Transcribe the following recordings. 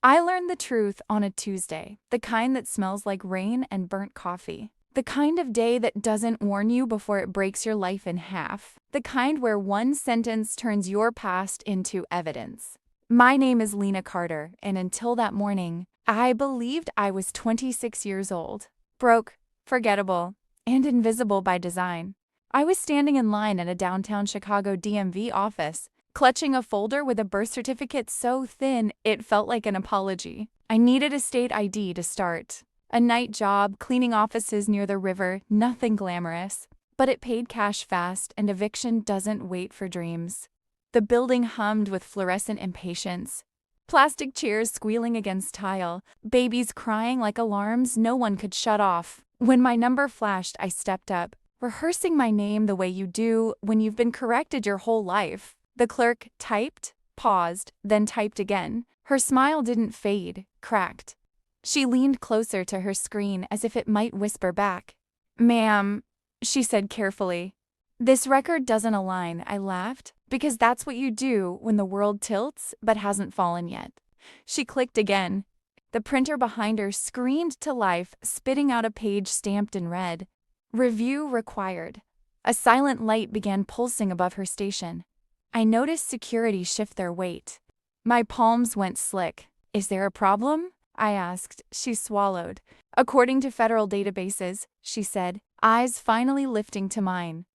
I learned the truth on a Tuesday, the kind that smells like rain and burnt coffee. The kind of day that doesn't warn you before it breaks your life in half. The kind where one sentence turns your past into evidence. My name is Lena Carter, and until that morning, I believed I was 26 years old. Broke, forgettable, and invisible by design. I was standing in line at a downtown Chicago DMV office, clutching a folder with a birth certificate so thin it felt like an apology. I needed a state ID to start. A night job, cleaning offices near the river, nothing glamorous. But it paid cash fast, and eviction doesn't wait for dreams. The building hummed with fluorescent impatience. Plastic chairs squealing against tile, babies crying like alarms no one could shut off. When my number flashed, I stepped up, rehearsing my name the way you do when you've been corrected your whole life. The clerk typed, paused, then typed again. Her smile didn't fade, cracked. She leaned closer to her screen as if it might whisper back. "Ma'am," she said carefully. "This record doesn't align," I laughed, "because that's what you do when the world tilts but hasn't fallen yet." She clicked again. The printer behind her screamed to life, spitting out a page stamped in red. "Review required." A silent light began pulsing above her station. I noticed security shift their weight. My palms went slick. "Is there a problem?" I asked. She swallowed. "According to federal databases," she said, eyes finally lifting to mine.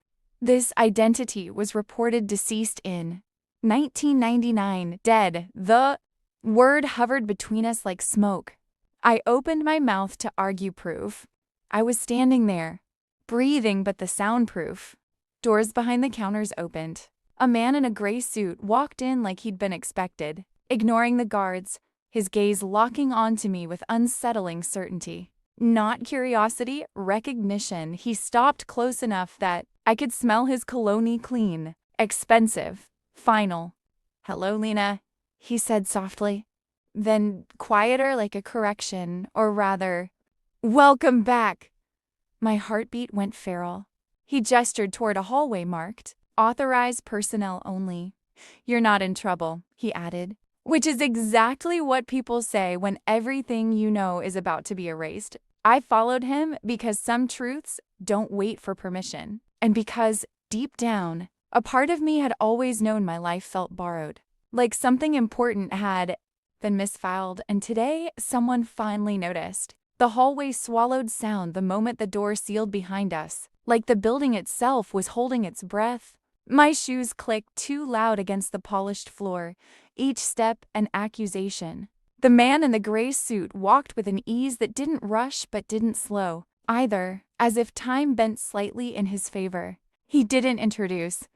"This identity was reported deceased in 1999, dead. The word hovered between us like smoke. I opened my mouth to argue proof. I was standing there, breathing but the soundproof. Doors behind the counters opened. A man in a gray suit walked in like he'd been expected, ignoring the guards, his gaze locking onto me with unsettling certainty. Not curiosity, recognition. He stopped close enough that I could smell his cologne clean, expensive, final. "Hello, Lena," he said softly. Then quieter like a correction, or rather, "Welcome back." My heartbeat went feral. He gestured toward a hallway marked, "Authorized personnel only." "You're not in trouble," he added, which is exactly what people say when everything you know is about to be erased. I followed him because some truths don't wait for permission, and because, deep down, a part of me had always known my life felt borrowed. Like something important had been misfiled, and today someone finally noticed. The hallway swallowed sound the moment the door sealed behind us, like the building itself was holding its breath. My shoes clicked too loud against the polished floor, each step an accusation. The man in the gray suit walked with an ease that didn't rush but didn't slow, either, as if time bent slightly in his favor. He didn't introduce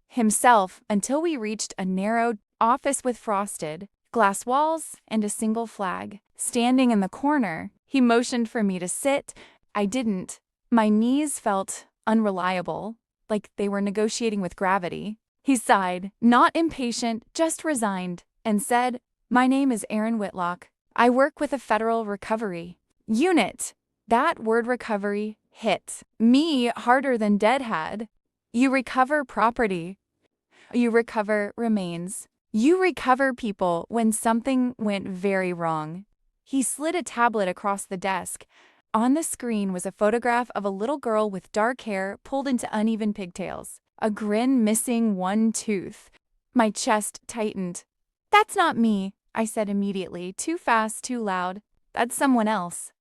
himself until we reached a narrow office with frosted glass walls and a single flag. Standing in the corner, he motioned for me to sit. I didn't. My knees felt unreliable, like they were negotiating with gravity. He sighed, not impatient, just resigned, and said, "My name is Aaron Whitlock. I work with a federal recovery unit." That word recovery hit me harder than dead had. You recover property. You recover remains. You recover people when something went very wrong. He slid a tablet across the desk. On the screen was a photograph of a little girl with dark hair pulled into uneven pigtails, a grin missing one tooth. My chest tightened. "That's not me," I said immediately, too fast, too loud. "That's someone else."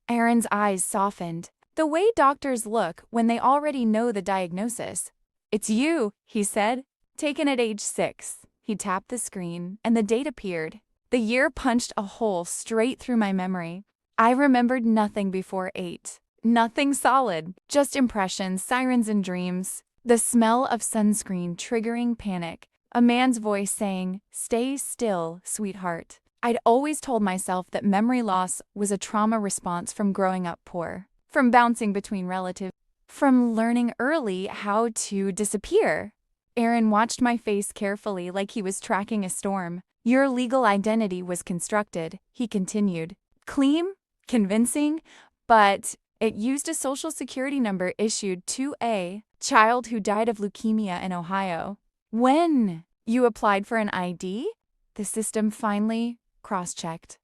Aaron's eyes softened, the way doctors look when they already know the diagnosis. "It's you," he said. "Taken at age 6. He tapped the screen, and the date appeared. The year punched a hole straight through my memory. I remembered nothing before 8. Nothing solid, just impressions, sirens and dreams. The smell of sunscreen triggering panic. A man's voice saying, "Stay still, sweetheart." I'd always told myself that memory loss was a trauma response from growing up poor, from bouncing between relatives, from learning early how to disappear. Aaron watched my face carefully like he was tracking a storm. "Your legal identity was constructed," he continued. "Clean, convincing, but it used a social security number issued to a child who died of leukemia in Ohio. When you applied for an ID, The system finally cross-checked.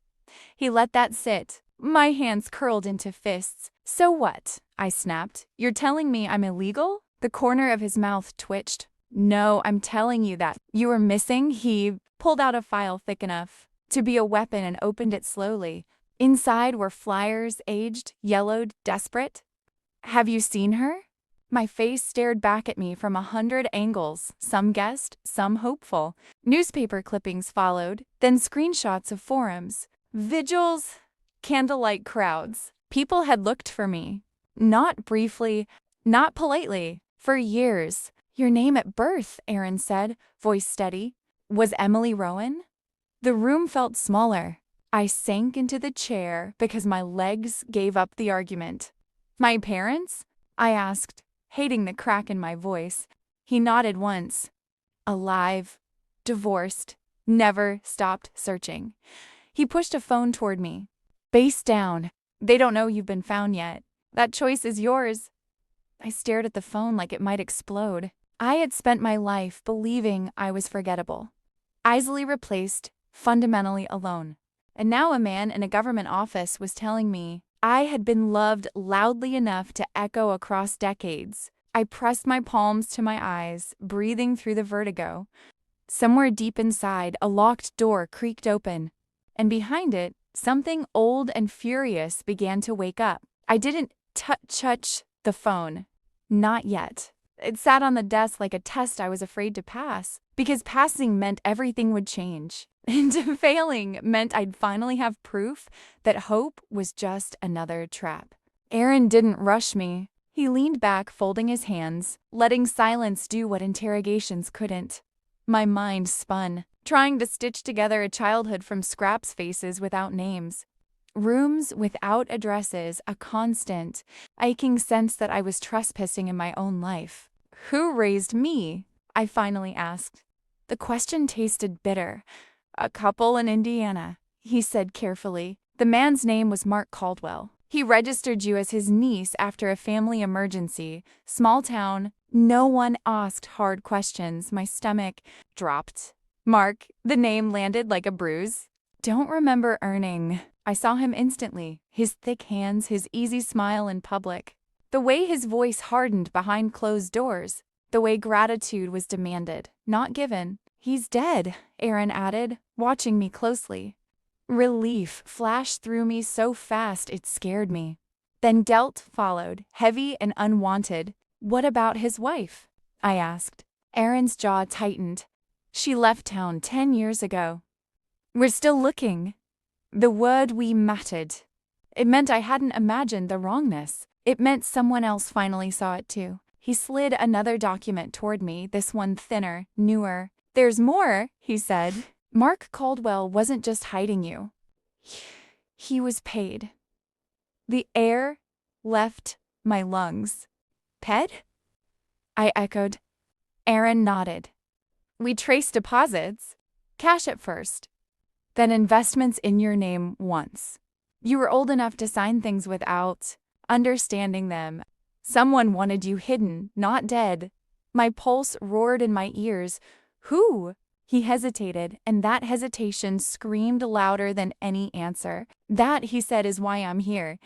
He let that sit. My hands curled into fists. So what? I snapped. You're telling me I'm illegal? The corner of his mouth twitched. No, I'm telling you that. You were missing. He pulled out a file thick enough to be a weapon and opened it slowly. Inside were flyers, aged, yellowed, desperate. Have you seen her? My face stared back at me from 100 angles, some guessed, some hopeful. Newspaper clippings followed, then screenshots of forums, vigils, candlelight crowds. People had looked for me. Not briefly, not politely, for years. Your name at birth, Aaron said, voice steady. Was Emily Rowan? The room felt smaller. I sank into the chair because my legs gave up the argument. My parents? I asked, hating the crack in my voice. He nodded once. Alive, divorced, never stopped searching. He pushed a phone toward me. Face down. They don't know you've been found yet. That choice is yours. I stared at the phone like it might explode. I had spent my life believing I was forgettable. Easily replaced, fundamentally alone. And now a man in a government office was telling me I had been loved loudly enough to echo across decades. I pressed my palms to my eyes, breathing through the vertigo. Somewhere deep inside, a locked door creaked open, and behind it, something old and furious began to wake up. I didn't touch the phone. Not yet. It sat on the desk like a test I was afraid to pass, because passing meant everything would change. And failing meant I'd finally have proof that hope was just another trap. Aaron didn't rush me. He leaned back, folding his hands, letting silence do what interrogations couldn't. My mind spun, trying to stitch together a childhood from scraps faces without names. Rooms without addresses, a constant, aching sense that I was trespassing in my own life. Who raised me? I finally asked. The question tasted bitter. A couple in Indiana, he said carefully. The man's name was Mark Caldwell. He registered you as his niece after a family emergency. Small town. No one asked hard questions. My stomach dropped. Mark, the name landed like a bruise. Don't remember earning. I saw him instantly. His thick hands, his easy smile in public. The way his voice hardened behind closed doors. The way gratitude was demanded, not given. He's dead, Aaron added, watching me closely. Relief flashed through me so fast it scared me. Then guilt followed, heavy and unwanted. What about his wife? I asked. Aaron's jaw tightened. She left town 10 years ago. We're still looking. The word "we" mattered. It meant I hadn't imagined the wrongness. It meant someone else finally saw it too. He slid another document toward me, this one thinner, newer. There's more, he said. Mark Caldwell wasn't just hiding you. He was paid. The air left my lungs. Ped? I echoed. Aaron nodded. We traced deposits. Cash at first. Then investments in your name once. You were old enough to sign things without understanding them. Someone wanted you hidden, not dead. My pulse roared in my ears. Who? He hesitated, and that hesitation screamed louder than any answer. That, he said, is why I'm here.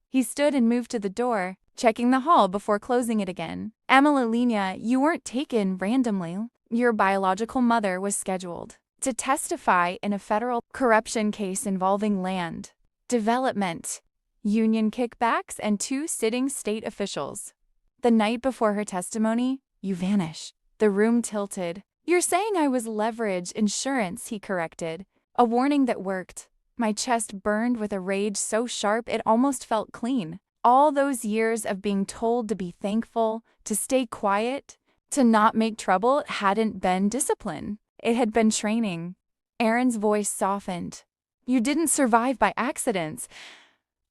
He stood and moved to the door, checking the hall before closing it again. Emelina, you weren't taken randomly. Your biological mother was scheduled to testify in a federal corruption case involving land, development, union kickbacks, and 2 sitting state officials. The night before her testimony, you vanish. The room tilted. You're saying I was leverage insurance, he corrected. A warning that worked. My chest burned with a rage so sharp it almost felt clean. All those years of being told to be thankful, to stay quiet, to not make trouble hadn't been discipline. It had been training. Aaron's voice softened. You didn't survive by accidents.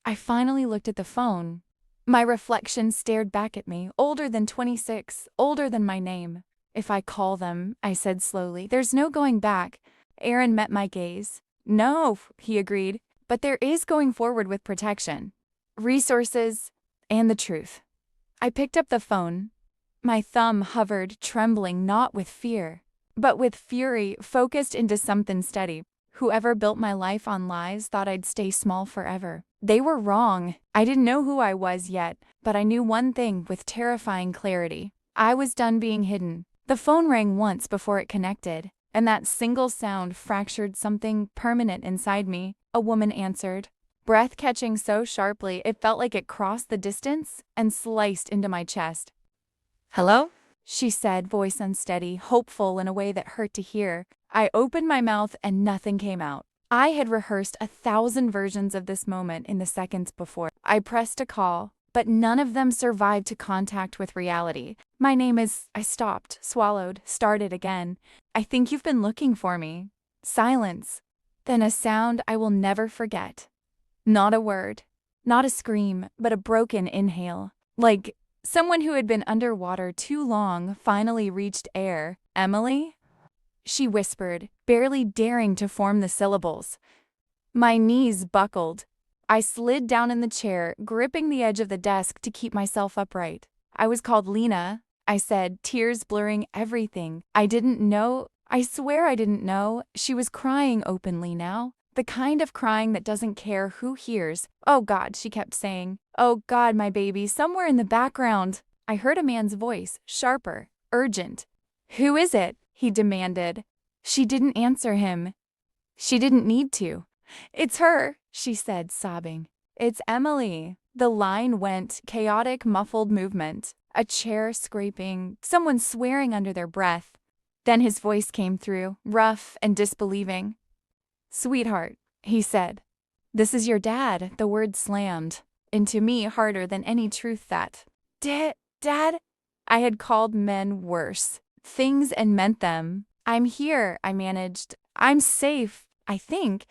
I finally looked at the phone. My reflection stared back at me, older than 26, older than my name. If I call them, I said slowly, there's no going back. Aaron met my gaze. No, he agreed, but there is going forward with protection, resources, and the truth. I picked up the phone. My thumb hovered, trembling, not with fear, but with fury focused into something steady. Whoever built my life on lies thought I'd stay small forever. They were wrong. I didn't know who I was yet, but I knew one thing with terrifying clarity. I was done being hidden. The phone rang once before it connected, and that single sound fractured something permanent inside me. A woman answered, breath catching so sharply it felt like it crossed the distance and sliced into my chest. "Hello?" she said, voice unsteady, hopeful in a way that hurt to hear. I opened my mouth and nothing came out. I had rehearsed 1,000 versions of this moment in the seconds before. I pressed a call, but none of them survived to contact with reality. "My name is—" I stopped, swallowed, started again. "I think you've been looking for me." Silence. Then a sound I will never forget. Not a word, not a scream, but a broken inhale. Like someone who had been underwater too long finally reached air. "Emily?" she whispered, barely daring to form the syllables. My knees buckled. I slid down in the chair, gripping the edge of the desk to keep myself upright. "I was called Lena," I said, tears blurring everything. "I didn't know. I swear I didn't know." She was crying openly now. The kind of crying that doesn't care who hears. "Oh God," she kept saying. "Oh God, my baby," somewhere in the background. I heard a man's voice, sharper, urgent. "Who is it?" he demanded. She didn't answer him. She didn't need to. "It's her," she said, sobbing. "It's Emily." The line went, chaotic, muffled movement. A chair scraping, someone swearing under their breath. Then his voice came through, rough and disbelieving. "Sweetheart," he said. "This is your dad." The word slammed into me harder than any truth that. Dad? I had called men worse things and meant them. "I'm here," I managed. "I'm safe, I think."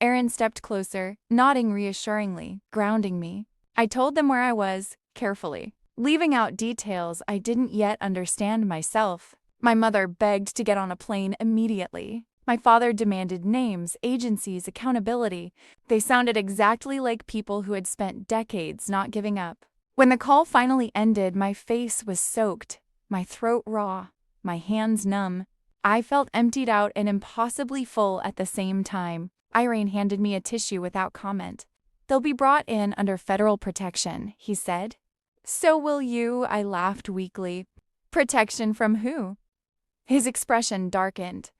Aaron stepped closer, nodding reassuringly, grounding me. I told them where I was, carefully, leaving out details I didn't yet understand myself. My mother begged to get on a plane immediately. My father demanded names, agencies, accountability. They sounded exactly like people who had spent decades not giving up. When the call finally ended, my face was soaked, my throat raw, my hands numb. I felt emptied out and impossibly full at the same time. Irene handed me a tissue without comment. "They'll be brought in under federal protection," he said. "So will you," I laughed weakly. "Protection from who?" His expression darkened.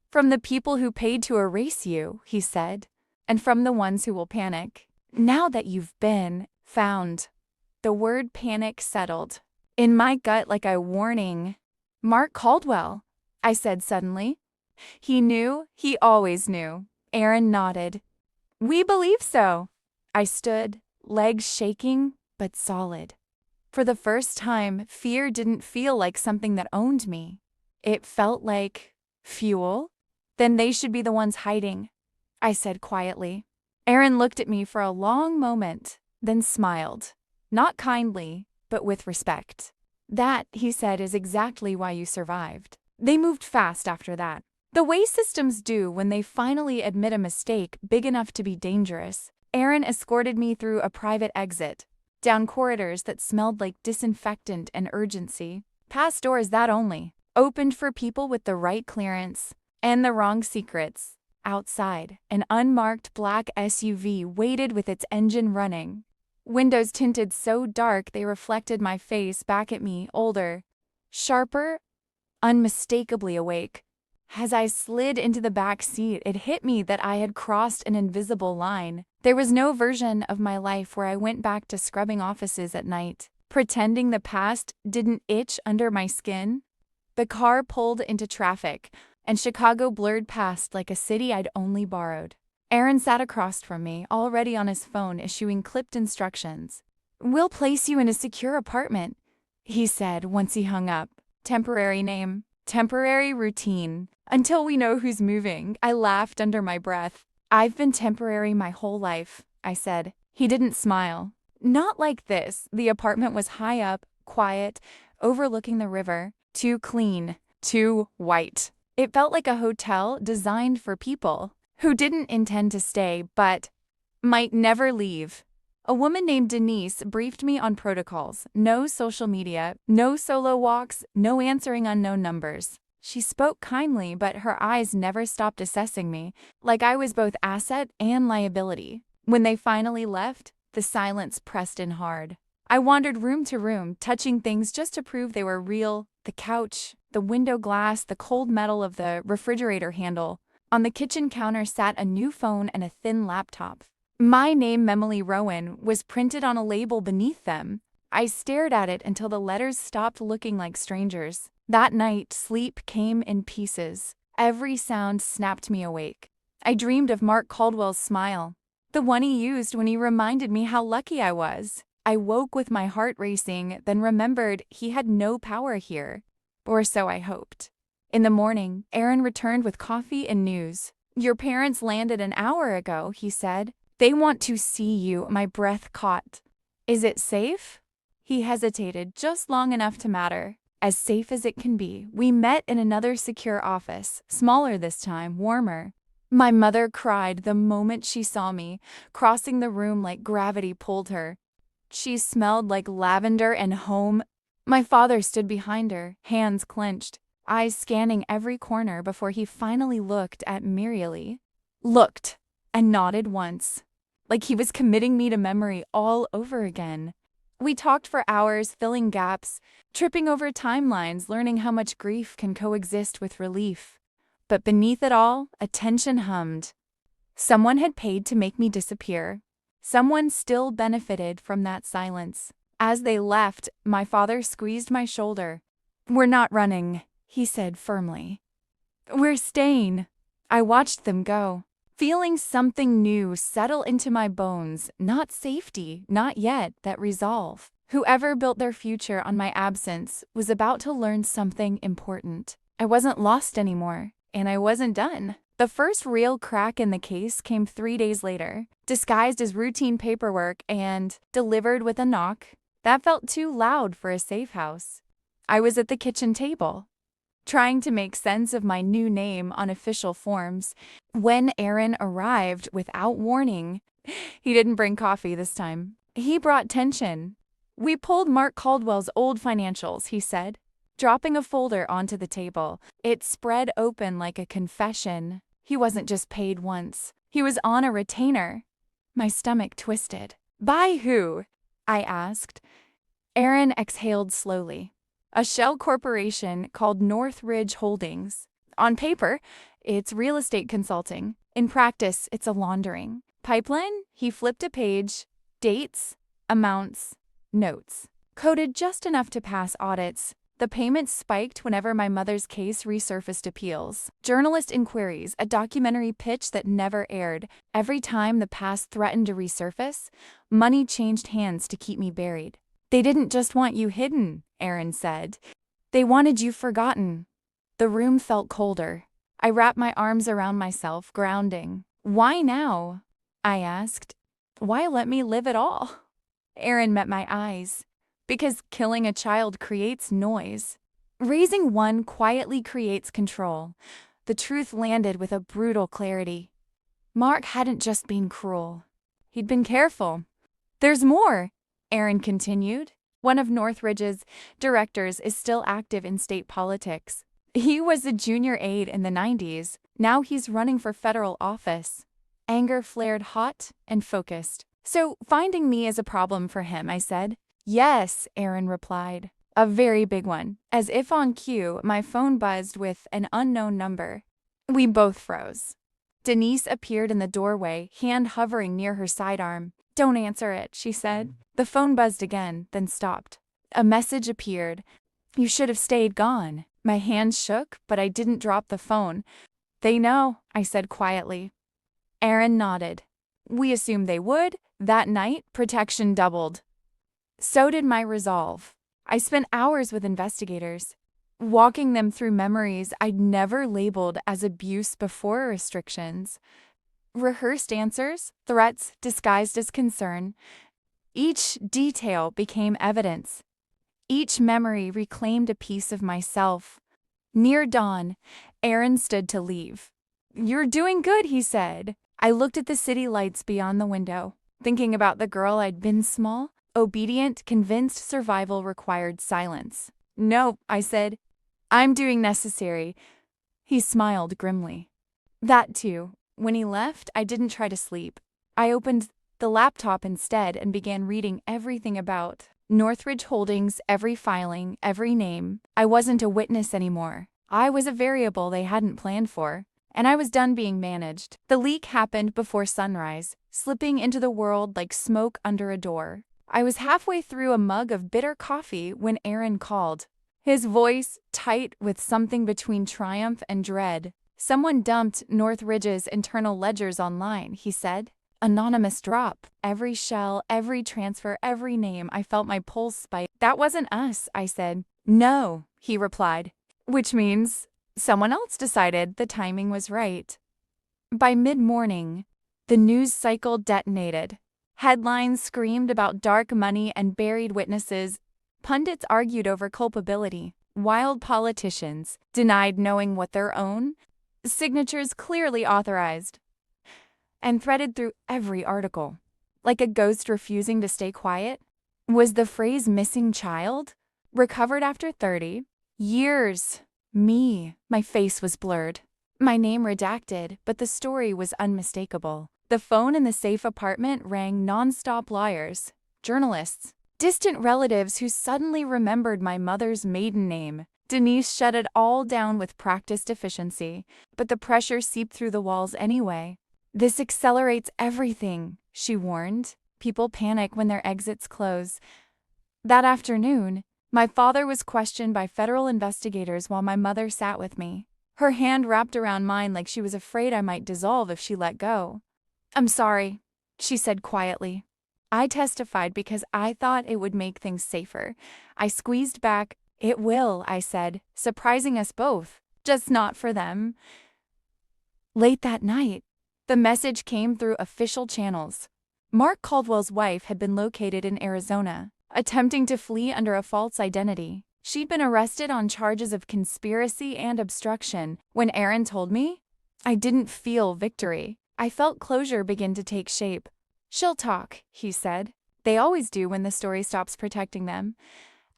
"From the people who paid to erase you," he said, "and from the ones who will panic. Now that you've been found." The word panic settled in my gut like a warning. "Mark Caldwell," I said suddenly. "He knew, he always knew." Aaron nodded. "We believe so." I stood, legs shaking, but solid. For the first time, fear didn't feel like something that owned me. It felt like fuel. "Then they should be the ones hiding," I said quietly. Aaron looked at me for a long moment, then smiled. Not kindly, but with respect. "That," he said, "is exactly why you survived." They moved fast after that. The way systems do when they finally admit a mistake big enough to be dangerous. Aaron escorted me through a private exit, down corridors that smelled like disinfectant and urgency, past doors that only opened for people with the right clearance and the wrong secrets. Outside, an unmarked black SUV waited with its engine running. Windows tinted so dark they reflected my face back at me, older, sharper, unmistakably awake. As I slid into the back seat, it hit me that I had crossed an invisible line. There was no version of my life where I went back to scrubbing offices at night, pretending the past didn't itch under my skin. The car pulled into traffic, and Chicago blurred past like a city I'd only borrowed. Aaron sat across from me, already on his phone issuing clipped instructions. "We'll place you in a secure apartment," he said once he hung up. "Temporary name, temporary routine, until we know who's moving." I laughed under my breath. "I've been temporary my whole life," I said. He didn't smile. "Not like this." The apartment was high up, quiet, overlooking the river. Too clean, too white. It felt like a hotel designed for people who didn't intend to stay but might never leave. A woman named Denise briefed me on protocols. No social media, no solo walks, no answering unknown numbers. She spoke kindly, but her eyes never stopped assessing me, like I was both asset and liability. When they finally left, the silence pressed in hard. I wandered room to room, touching things just to prove they were real: the couch, the window glass, the cold metal of the refrigerator handle. On the kitchen counter sat a new phone and a thin laptop. My name, Memily Rowan, was printed on a label beneath them. I stared at it until the letters stopped looking like strangers. That night, sleep came in pieces. Every sound snapped me awake. I dreamed of Mark Caldwell's smile, the one he used when he reminded me how lucky I was. I woke with my heart racing, then remembered he had no power here. Or so I hoped. In the morning, Aaron returned with coffee and news. "Your parents landed an hour ago," he said. "They want to see you." My breath caught. "Is it safe?" He hesitated just long enough to matter. "As safe as it can be." We met in another secure office, smaller this time, warmer. My mother cried the moment she saw me, crossing the room like gravity pulled her. She smelled like lavender and home. My father stood behind her, hands clenched, eyes scanning every corner before he finally looked at Mirialee. Looked, and nodded once, like he was committing me to memory all over again. We talked for hours, filling gaps, tripping over timelines, learning how much grief can coexist with relief. But beneath it all, a tension hummed. Someone had paid to make me disappear. Someone still benefited from that silence. As they left, my father squeezed my shoulder. "We're not running," he said firmly. "We're staying." I watched them go, feeling something new settle into my bones. Not safety, not yet, that resolve. Whoever built their future on my absence was about to learn something important. I wasn't lost anymore, and I wasn't done. The first real crack in the case came 3 days later, disguised as routine paperwork and delivered with a knock. That felt too loud for a safe house. I was at the kitchen table, trying to make sense of my new name on official forms, when Aaron arrived without warning. He didn't bring coffee this time. He brought tension. "We pulled Mark Caldwell's old financials," he said, dropping a folder onto the table. It spread open like a confession. He wasn't just paid once. He was on a retainer. My stomach twisted. "By who?" I asked. Aaron exhaled slowly. "A shell corporation called Northridge Holdings. On paper, it's real estate consulting. In practice, it's a laundering pipeline." He flipped a page. Dates, amounts, notes. Coded just enough to pass audits. The payments spiked whenever my mother's case resurfaced appeals. Journalist inquiries, a documentary pitch that never aired. Every time the past threatened to resurface, money changed hands to keep me buried. "They didn't just want you hidden," Aaron said. "They wanted you forgotten." The room felt colder. I wrapped my arms around myself, grounding. "Why now?" I asked. "Why let me live at all?" Aaron met my eyes. "Because killing a child creates noise. Raising one quietly creates control." The truth landed with a brutal clarity. Mark hadn't just been cruel. He'd been careful. "There's more," Aaron continued. "One of Northridge's directors is still active in state politics. He was a junior aide in the 90s. Now he's running for federal office." Anger flared hot and focused. "So finding me is a problem for him," I said. "Yes," Aaron replied. "A very big one." As if on cue, my phone buzzed with an unknown number. We both froze. Denise appeared in the doorway, hand hovering near her sidearm. "Don't answer it," she said. The phone buzzed again, then stopped. A message appeared. "You should have stayed gone." My hands shook, but I didn't drop the phone. "They know," I said quietly. Aaron nodded. "We assumed they would." That night, protection doubled. So did my resolve. I spent hours with investigators, walking them through memories I'd never labeled as abuse before restrictions. Rehearsed answers, threats disguised as concern. Each detail became evidence. Each memory reclaimed a piece of myself. Near dawn, Aaron stood to leave. "You're doing good," he said. I looked at the city lights beyond the window, thinking about the girl I'd been obedient, convinced survival required silence. "No," I said. I'm doing necessary. He smiled grimly. That too. When he left, I didn't try to sleep. I opened the laptop instead and began reading everything about Northridge Holdings, every filing, every name. I wasn't a witness anymore. I was a variable they hadn't planned for, and I was done being managed. The leak happened before sunrise, slipping into the world like smoke under a door. I was halfway through a mug of bitter coffee when Aaron called. His voice tight with something between triumph and dread. Someone dumped Northridge's internal ledgers online, he said. Anonymous drop. Every shell, every transfer, every name. I felt my pulse spike. That wasn't us, I said. No, he replied. Which means someone else decided the timing was right. By mid-morning, the news cycle detonated. Headlines screamed about dark money and buried witnesses. Pundits argued over culpability. Wild politicians denied knowing what their own signatures clearly authorized, and threaded through every article. Like a ghost refusing to stay quiet? Was the phrase missing child? Recovered after 30 years. Me. My face was blurred. My name redacted, but the story was unmistakable. The phone in the safe apartment rang nonstop liars, journalists, distant relatives who suddenly remembered my mother's maiden name. Denise shut it all down with practiced efficiency, but the pressure seeped through the walls anyway. This accelerates everything, she warned. People panic when their exits close. That afternoon, my father was questioned by federal investigators while my mother sat with me. Her hand wrapped around mine like she was afraid I might dissolve if she let go. I'm sorry, she said quietly. I testified because I thought it would make things safer. I squeezed back. It will, I said, surprising us both, just not for them. Late that night, the message came through official channels. Mark Caldwell's wife had been located in Arizona, attempting to flee under a false identity. She'd been arrested on charges of conspiracy and obstruction. When Aaron told me, I didn't feel victory. I felt closure begin to take shape. She'll talk, he said. They always do when the story stops protecting them.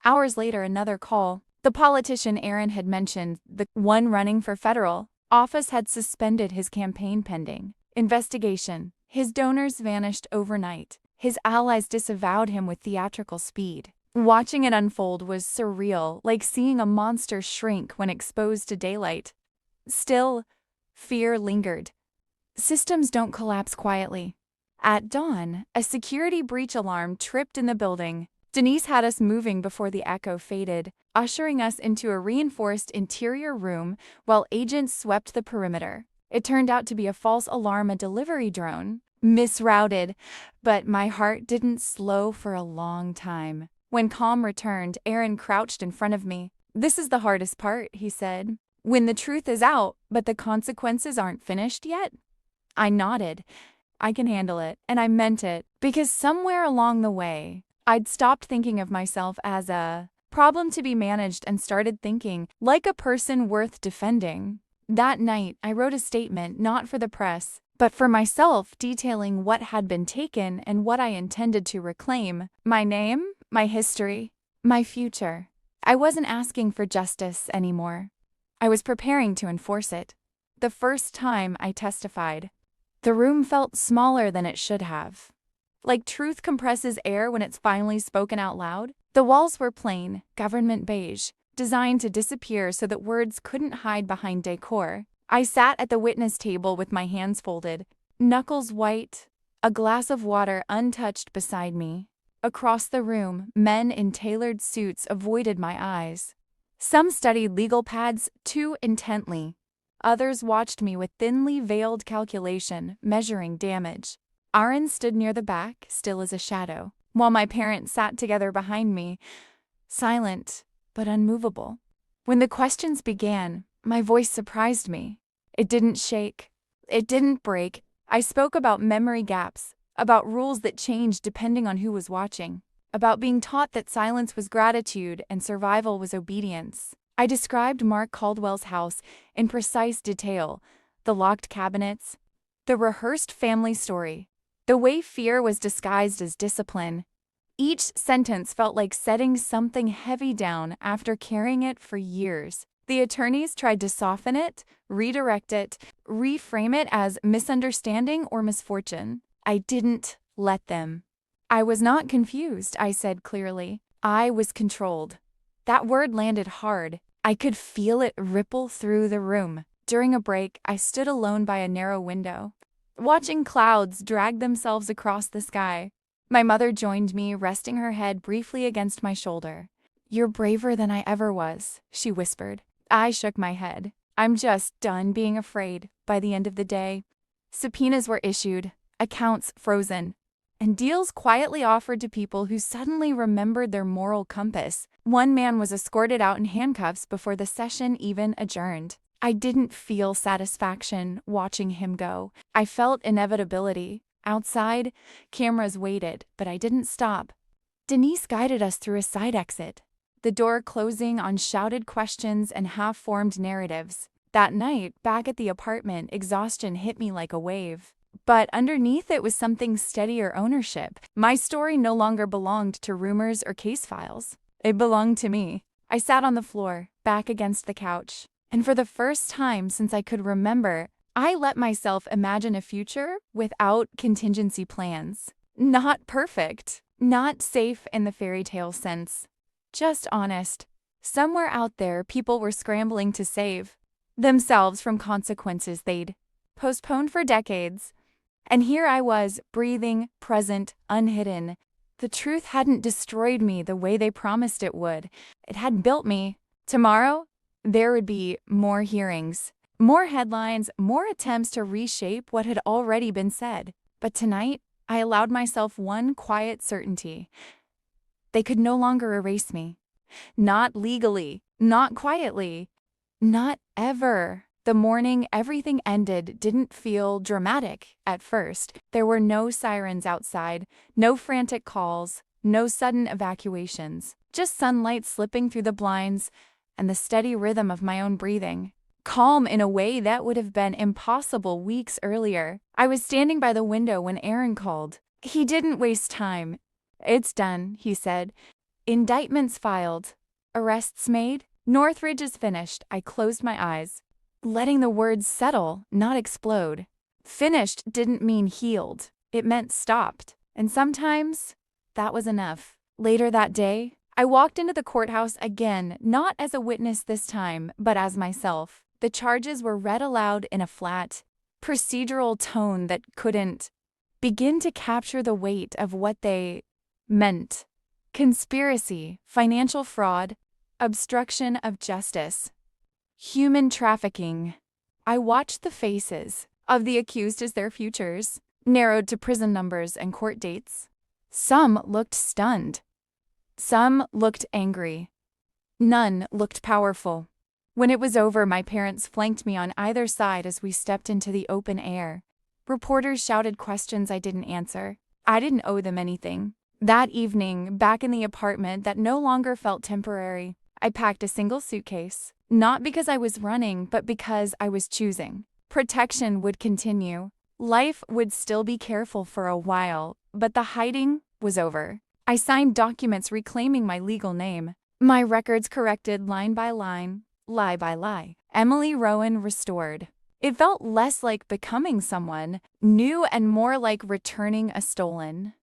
Hours later, another call. The politician Aaron had mentioned, the one running for federal office, had suspended his campaign pending investigation. His donors vanished overnight. His allies disavowed him with theatrical speed. Watching it unfold was surreal, like seeing a monster shrink when exposed to daylight. Still, fear lingered. Systems don't collapse quietly. At dawn, a security breach alarm tripped in the building. Denise had us moving before the echo faded, ushering us into a reinforced interior room while agents swept the perimeter. It turned out to be a false alarm, a delivery drone. Misrouted, but my heart didn't slow for a long time. When calm returned, Aaron crouched in front of me. This is the hardest part, he said. When the truth is out, but the consequences aren't finished yet? I nodded. I can handle it, and I meant it, because somewhere along the way, I'd stopped thinking of myself as a problem to be managed and started thinking like a person worth defending. That night, I wrote a statement not for the press, but for myself, detailing what had been taken and what I intended to reclaim. My name, my history, my future. I wasn't asking for justice anymore. I was preparing to enforce it. The first time I testified, the room felt smaller than it should have. Like truth compresses air when it's finally spoken out loud. The walls were plain, government beige, designed to disappear so that words couldn't hide behind decor. I sat at the witness table with my hands folded, knuckles white, a glass of water untouched beside me. Across the room, men in tailored suits avoided my eyes. Some studied legal pads too intently. Others watched me with thinly veiled calculation, measuring damage. Aaron stood near the back, still as a shadow, while my parents sat together behind me, silent but unmovable. When the questions began, my voice surprised me. It didn't shake. It didn't break. I spoke about memory gaps, about rules that changed depending on who was watching, about being taught that silence was gratitude and survival was obedience. I described Mark Caldwell's house in precise detail, the locked cabinets, the rehearsed family story, the way fear was disguised as discipline. Each sentence felt like setting something heavy down after carrying it for years. The attorneys tried to soften it, redirect it, reframe it as misunderstanding or misfortune. I didn't let them. I was not confused, I said clearly. I was controlled. That word landed hard. I could feel it ripple through the room. During a break, I stood alone by a narrow window, watching clouds drag themselves across the sky. My mother joined me, resting her head briefly against my shoulder. "You're braver than I ever was," she whispered. I shook my head. I'm just done being afraid. By the end of the day, subpoenas were issued, accounts frozen, and deals quietly offered to people who suddenly remembered their moral compass. One man was escorted out in handcuffs before the session even adjourned. I didn't feel satisfaction watching him go. I felt inevitability. Outside, cameras waited, but I didn't stop. Denise guided us through a side exit, the door closing on shouted questions and half-formed narratives. That night, back at the apartment, exhaustion hit me like a wave. But underneath it was something steadier: ownership. My story no longer belonged to rumors or case files. It belonged to me. I sat on the floor, back against the couch, and for the first time since I could remember, I let myself imagine a future without contingency plans. Not perfect, not safe in the fairy tale sense, just honest. Somewhere out there, people were scrambling to save themselves from consequences they'd postponed for decades. And here I was, breathing, present, unhidden. The truth hadn't destroyed me the way they promised it would. It had built me. Tomorrow, there would be more hearings, more headlines, more attempts to reshape what had already been said. But tonight, I allowed myself one quiet certainty. They could no longer erase me. Not legally, not quietly, not ever. The morning everything ended didn't feel dramatic at first. There were no sirens outside, no frantic calls, no sudden evacuations. Just sunlight slipping through the blinds and the steady rhythm of my own breathing. Calm in a way that would have been impossible weeks earlier. I was standing by the window when Aaron called. He didn't waste time. "It's done," he said. "Indictments filed. Arrests made. Northridge is finished." I closed my eyes, letting the words settle, not explode. Finished didn't mean healed. It meant stopped. And sometimes that was enough. Later that day, I walked into the courthouse again, not as a witness this time, but as myself. The charges were read aloud in a flat, procedural tone that couldn't begin to capture the weight of what they meant. Conspiracy, financial fraud, obstruction of justice, human trafficking. I watched the faces of the accused as their futures narrowed to prison numbers and court dates. Some looked stunned. Some looked angry. None looked powerful. When it was over, my parents flanked me on either side as we stepped into the open air. Reporters shouted questions I didn't answer. I didn't owe them anything. That evening, back in the apartment that no longer felt temporary, I packed a single suitcase. Not because I was running, but because I was choosing. Protection would continue. Life would still be careful for a while, but the hiding was over. I signed documents reclaiming my legal name. My records corrected line by line, lie by lie. Emily Rowan restored. It felt less like becoming someone new and more like returning a stolen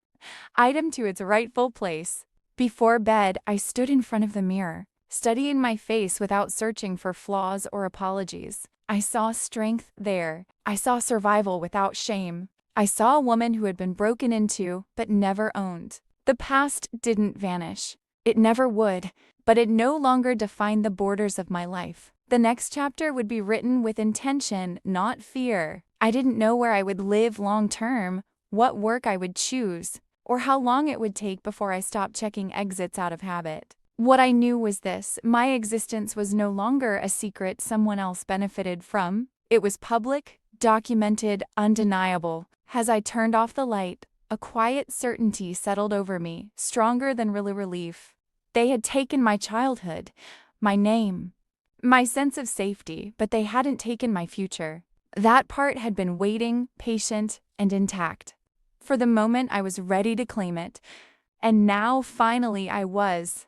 item to its rightful place. Before bed, I stood in front of the mirror, studying my face without searching for flaws or apologies. I saw strength there. I saw survival without shame. I saw a woman who had been broken into but never owned. The past didn't vanish. It never would, but it no longer defined the borders of my life. The next chapter would be written with intention, not fear. I didn't know where I would live long term, what work I would choose, or how long it would take before I stopped checking exits out of habit. What I knew was this: my existence was no longer a secret someone else benefited from. It was public, documented, undeniable. As I turned off the light, a quiet certainty settled over me, stronger than relief. They had taken my childhood, my name, my sense of safety, but they hadn't taken my future. That part had been waiting, patient, and intact. For the moment, I was ready to claim it. And now, finally, I was.